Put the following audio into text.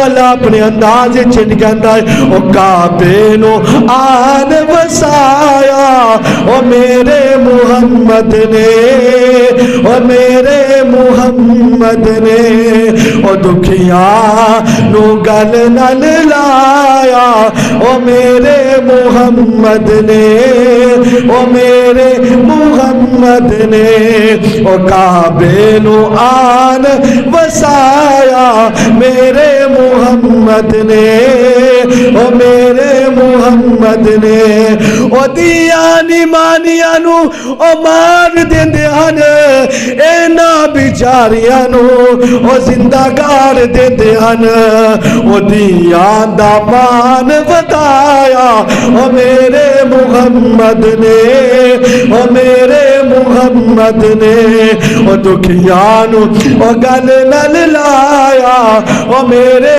वाला अपने अंदाज च कहता है ओ काबे नो आन वसाया ओ मेरे मुहम्मद ने, ओ मेरे मुहम्मद ने, ओ दुखिया नू गल नल लाया ओ मेरे मुहम्मद ने, ओ मेरे मुहम्मद ने, ओ काबे नु आन वसाया मेरे मुहम्मद ने, ओ मेरे मुहम्मद ने। ओ दिया निमानिया नु ओ मार देंदे हन इना बिचारिया नु ओ जिंदा कर देंदे हन। ओ दिया दा मान बताया ओ मेरे मुहम्मद ने, ओ मेरे मुहम्मद ने, ओ दुखिया नु ओ गल नल लाया ओ मेरे